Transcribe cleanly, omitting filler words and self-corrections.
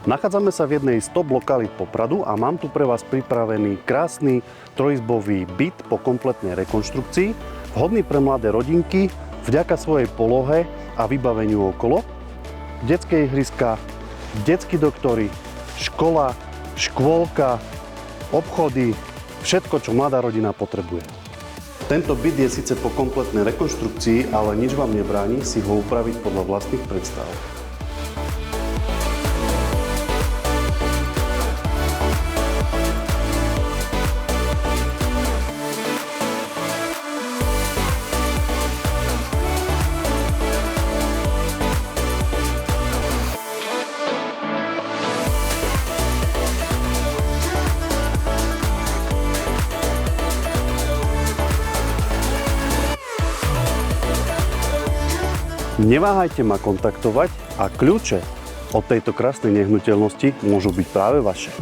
Nachádzame sa v jednej z top lokalít Popradu a mám tu pre vás pripravený krásny trojizbový byt po kompletnej rekonštrukcii, vhodný pre mladé rodinky, vďaka svojej polohe a vybaveniu okolo, detské ihriska, detskí doktori, škola, škôlka, obchody, všetko, čo mladá rodina potrebuje. Tento byt je síce po kompletnej rekonštrukcii, ale nič vám nebráni si ho upraviť podľa vlastných predstav. Neváhajte ma kontaktovať a kľúče od tejto krásnej nehnuteľnosti môžu byť práve vaše.